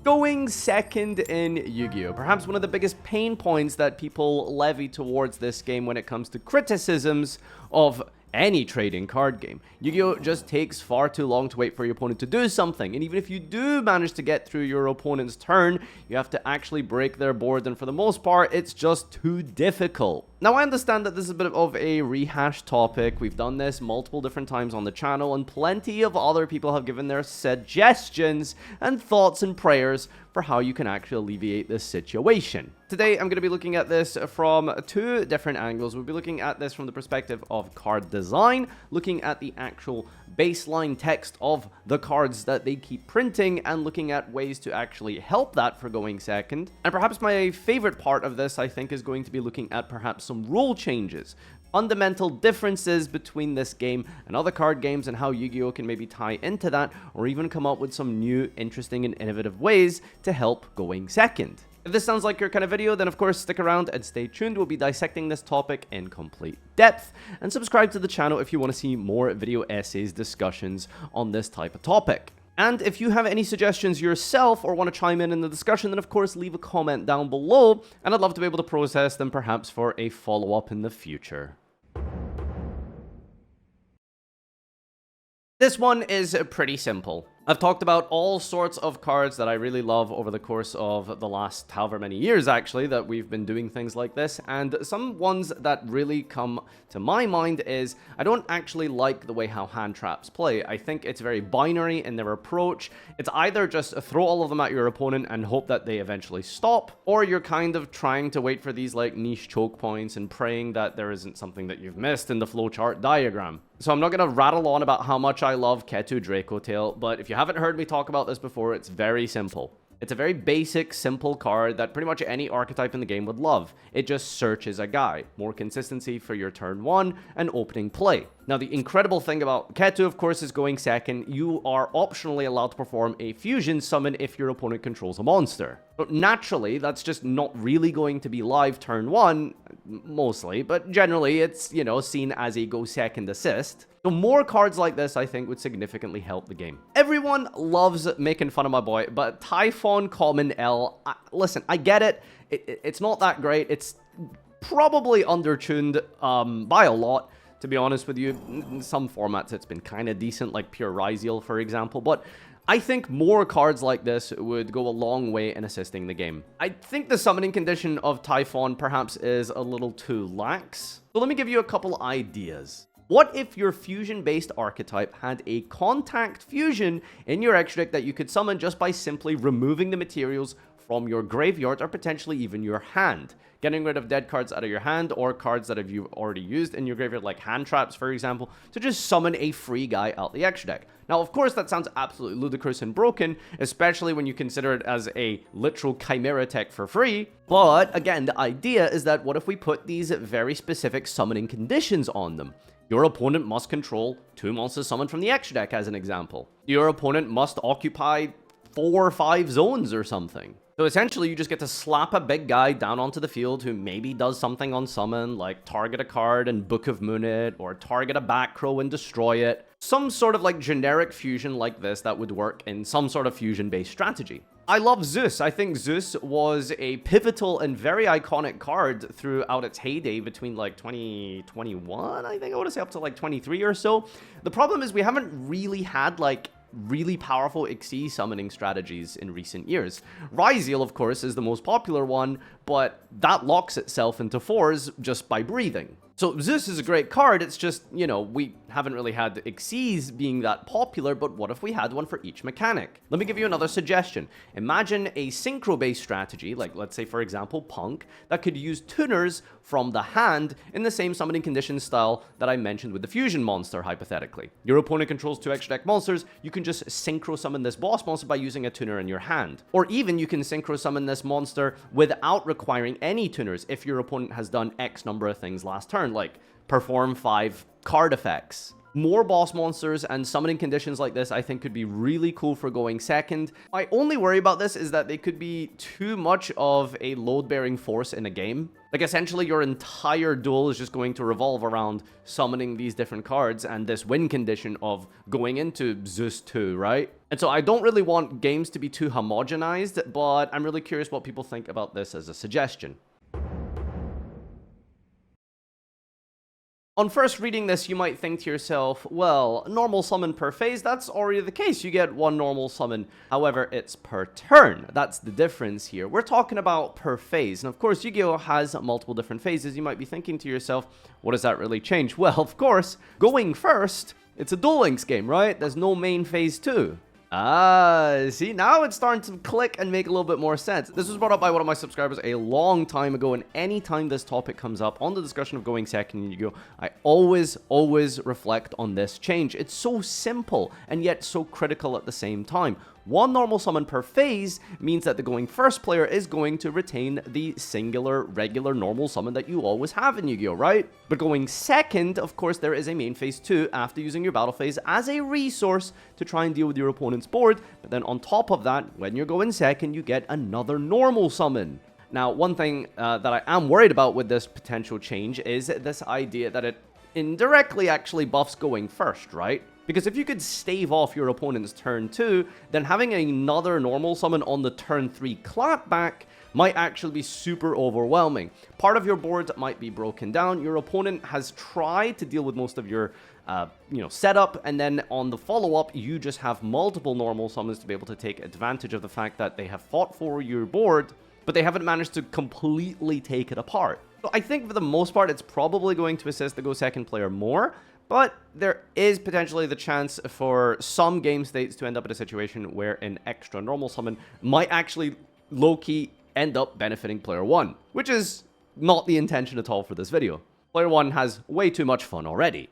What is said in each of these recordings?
Going second in Yu-Gi-Oh! Perhaps one of the biggest pain points that people levy towards this game when it comes to criticisms of any trading card game. Yu-Gi-Oh! Just takes far too long to wait for your opponent to do something, and even if you do manage to get through your opponent's turn, you have to actually break their board, and for the most part, it's just too difficult. Now, I understand that this is a bit of a rehashed topic. We've done this multiple different times on the channel, and plenty of other people have given their suggestions and thoughts and prayers for how you can actually alleviate this situation. Today, I'm going to be looking at this from two different angles. We'll be looking at this from the perspective of card design, looking at the actual baseline text of the cards that they keep printing, and looking at ways to actually help that for going second. And perhaps my favorite part of this, I think, is going to be looking at perhaps some rule changes, fundamental differences between this game and other card games, and how Yu-Gi-Oh! Can maybe tie into that, or even come up with some new, interesting, and innovative ways to help going second. If this sounds like your kind of video, then of course stick around and stay tuned. We'll be dissecting this topic in complete depth, and subscribe to the channel if you want to see more video essays, discussions on this type of topic. And if you have any suggestions yourself or want to chime in the discussion, then of course leave a comment down below, and I'd love to be able to process them perhaps for a follow-up in the future. This one is pretty simple. I've talked about all sorts of cards that I really love over the course of the last however many years, actually, that we've been doing things like this, and some ones that really come to my mind is I don't actually like the way how hand traps play. I think it's very binary in their approach. It's either just throw all of them at your opponent and hope that they eventually stop, or you're kind of trying to wait for these like niche choke points and praying that there isn't something that you've missed in the flowchart diagram. So I'm not going to rattle on about how much I love Ketu Draco Tail, but if you haven't heard me talk about this before, it's very simple. It's a very basic, simple card that pretty much any archetype in the game would love. It just searches a guy. More consistency for your turn one and opening play. Now, the incredible thing about Ketu, of course, is going second. You are optionally allowed to perform a fusion summon if your opponent controls a monster. But naturally, that's just not really going to be live turn one, mostly, but generally it's, you know, seen as a go second assist. So more cards like this, I think, would significantly help the game. Everyone loves making fun of my boy, but Typhon Common L, listen, I get it. It's not that great. It's probably undertuned by a lot, to be honest with you. In some formats, it's been kind of decent, like Pure Ryziel, for example, but I think more cards like this would go a long way in assisting the game. I think the summoning condition of Typhon perhaps is a little too lax. So let me give you a couple ideas. What if your fusion-based archetype had a contact fusion in your extra deck that you could summon just by simply removing the materials from your graveyard, or potentially even your hand? Getting rid of dead cards out of your hand, or cards that you've already used in your graveyard, like hand traps, for example, to just summon a free guy out the extra deck. Now, of course, that sounds absolutely ludicrous and broken, especially when you consider it as a literal chimera tech for free. But again, the idea is that what if we put these very specific summoning conditions on them? Your opponent must control 2 monsters summoned from the extra deck, as an example. Your opponent must occupy 4 or 5 zones or something. So essentially, you just get to slap a big guy down onto the field who maybe does something on summon, like target a card and Book of Moon it, or target a back row and destroy it. Some sort of like generic fusion like this that would work in some sort of fusion-based strategy. I love Zeus. I think Zeus was a pivotal and very iconic card throughout its heyday between like 2021, I think I want to say, up to like 23 or so. The problem is we haven't really had like really powerful Xyz summoning strategies in recent years. Ryziel, of course, is the most popular one, but that locks itself into 4s just by breathing. So Zeus is a great card, it's just, you know, we haven't really had Xyz being that popular, but what if we had one for each mechanic? Let me give you another suggestion. Imagine a synchro-based strategy, like let's say for example Punk, that could use tuners from the hand in the same summoning condition style that I mentioned with the fusion monster, hypothetically. Your opponent controls 2 extra deck monsters, you can just synchro summon this boss monster by using a tuner in your hand. Or even you can synchro summon this monster without requiring any tuners if your opponent has done X number of things last turn, like perform 5 card effects. More boss monsters and summoning conditions like this I think could be really cool for going second. My only worry about this is that they could be too much of a load-bearing force in a game. Like, essentially, your entire duel is just going to revolve around summoning these different cards and this win condition of going into Zeus 2, right? And so I don't really want games to be too homogenized, but I'm really curious what people think about this as a suggestion. On first reading this, you might think to yourself, well, normal summon per phase, that's already the case. You get one normal summon. However, it's per turn. That's the difference here. We're talking about per phase. And of course, Yu-Gi-Oh! Has multiple different phases. You might be thinking to yourself, what does that really change? Well, of course, going first, it's a Duel Links game, right? There's no main phase 2. See, now it's starting to click and make a little bit more sense. This was brought up by one of my subscribers a long time ago, and anytime this topic comes up on the discussion of going second in Yu-Gi-Oh!, I always reflect on this change. It's so simple, and yet so critical at the same time. One normal summon per phase means that the going first player is going to retain the singular, regular, normal summon that you always have in Yu-Gi-Oh!, right? But going second, of course, there is a main phase 2 after using your battle phase as a resource to try and deal with your opponent's board. But then on top of that, when you're going second, you get another normal summon. Now, one thing that I am worried about with this potential change is this idea that it indirectly actually buffs going first, right? Because if you could stave off your opponent's turn 2, then having another normal summon on the turn 3 clapback might actually be super overwhelming. Part of your board might be broken down. Your opponent has tried to deal with most of your setup, and then on the follow-up, you just have multiple normal summons to be able to take advantage of the fact that they have fought for your board, but they haven't managed to completely take it apart. So I think for the most part, it's probably going to assist the go second player more. But there is potentially the chance for some game states to end up in a situation where an extra normal summon might actually low-key end up benefiting player 1, which is not the intention at all for this video. Player 1 has way too much fun already.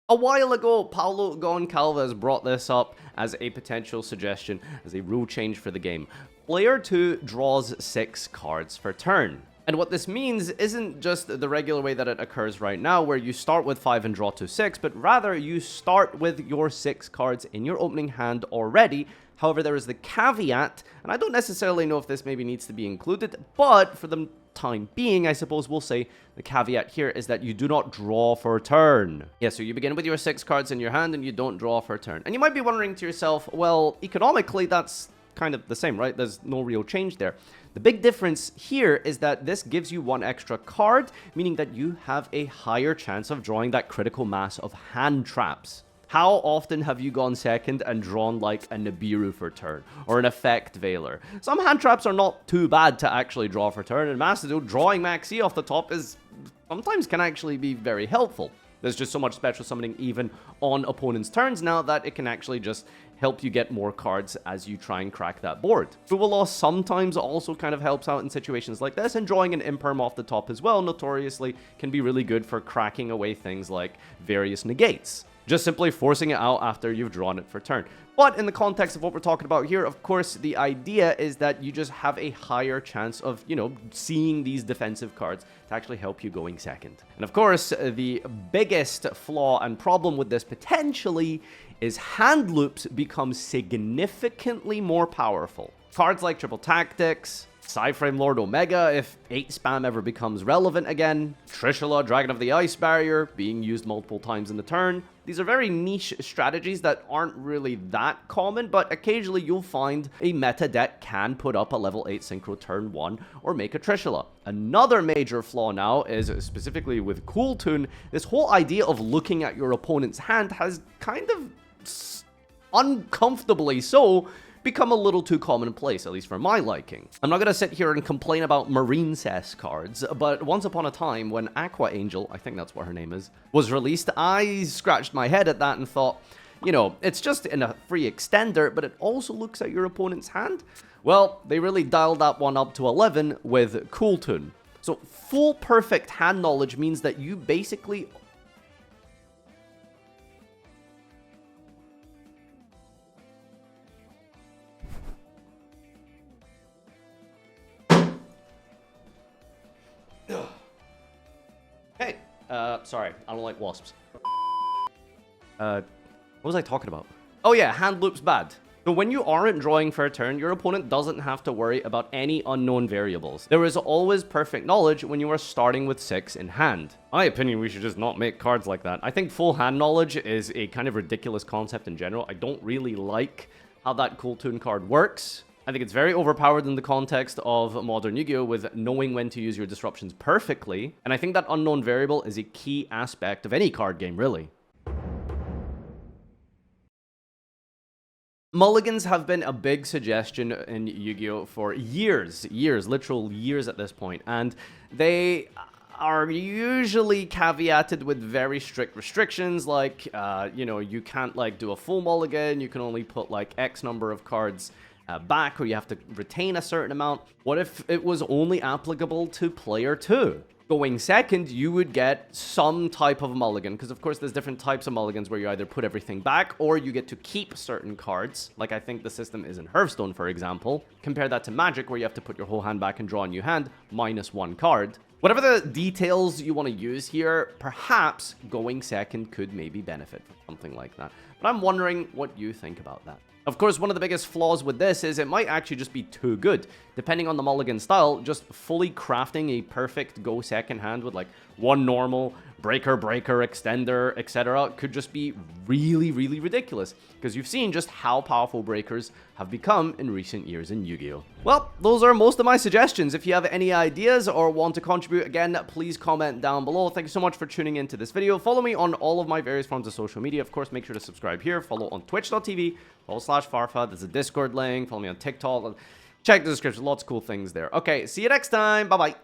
A while ago, Paulo Goncalves brought this up as a potential suggestion, as a rule change for the game. Player 2 draws 6 cards per turn. And what this means isn't just the regular way that it occurs right now, where you start with 5 and draw to 6, but rather you start with your 6 cards in your opening hand already. However, there is the caveat, and I don't necessarily know if this maybe needs to be included, but for the time being, I suppose we'll say the caveat here is that you do not draw for a turn. Yeah, so you begin with your 6 cards in your hand and you don't draw for a turn. And you might be wondering to yourself, well, economically, that's kind of the same, right? There's no real change there. The big difference here is that this gives you 1 extra card, meaning that you have a higher chance of drawing that critical mass of hand traps. How often have you gone second and drawn like a Nibiru for turn, or an Effect Veiler? Some hand traps are not too bad to actually draw for turn, and Macedo drawing Maxi off the top is sometimes can actually be very helpful. There's just so much special summoning even on opponents' turns now that it can actually just help you get more cards as you try and crack that board. Dual Loss sometimes also kind of helps out in situations like this, and drawing an Imperm off the top as well notoriously can be really good for cracking away things like various negates. Just simply forcing it out after you've drawn it for turn. But in the context of what we're talking about here, of course, the idea is that you just have a higher chance of, seeing these defensive cards to actually help you going second. And of course, the biggest flaw and problem with this potentially is hand loops become significantly more powerful. Cards like Triple Tactics, Psyframe Lord Omega if 8 spam ever becomes relevant again, Trishula, Dragon of the Ice Barrier, being used multiple times in the turn. These are very niche strategies that aren't really that common, but occasionally you'll find a meta deck can put up a level 8 Synchro turn 1 or make a Trishula. Another major flaw now is, specifically with Cool Tune, this whole idea of looking at your opponent's hand has kind of uncomfortably so become a little too commonplace, at least for my liking. I'm not going to sit here and complain about Marine Cess cards, but once upon a time when Aqua Angel, I think that's what her name is, was released, I scratched my head at that and thought, it's just in a free extender, but it also looks at your opponent's hand. Well, they really dialed that one up to 11 with Cool Tune. So full perfect hand knowledge means that you basically Hey, Sorry, I don't like wasps. What was I talking about? Oh yeah, hand loop's bad. So when you aren't drawing for a turn, your opponent doesn't have to worry about any unknown variables. There is always perfect knowledge when you are starting with 6 in hand. In my opinion, we should just not make cards like that. I think full hand knowledge is a kind of ridiculous concept in general. I don't really like how that Cool Toon card works. I think it's very overpowered in the context of modern Yu-Gi-Oh! With knowing when to use your disruptions perfectly. And I think that unknown variable is a key aspect of any card game, really. Mulligans have been a big suggestion in Yu-Gi-Oh! For years, literal years at this point, and they are usually caveated with very strict restrictions, like, you know, you can't, like, do a full mulligan, you can only put, like, X number of cards back, or you have to retain a certain amount. What if it was only applicable to player 2? Going second, you would get some type of mulligan, because of course there's different types of mulligans where you either put everything back or you get to keep certain cards, like I think the system is in Hearthstone, for example. Compare that to Magic, where you have to put your whole hand back and draw a new hand, minus 1 card. Whatever the details you want to use here, perhaps going second could maybe benefit from something like that. But I'm wondering what you think about that. Of course, one of the biggest flaws with this is it might actually just be too good. Depending on the mulligan style, just fully crafting a perfect go second hand with like 1 normal, breaker, extender, etc. could just be really, really ridiculous. Because you've seen just how powerful breakers have become in recent years in Yu-Gi-Oh! Well, those are most of my suggestions. If you have any ideas or want to contribute, again, please comment down below. Thank you so much for tuning into this video. Follow me on all of my various forms of social media. Of course, make sure to subscribe here. Follow on twitch.tv/Farfa. There's a Discord link. Follow me on TikTok. Check the description. Lots of cool things there. Okay, see you next time. Bye-bye.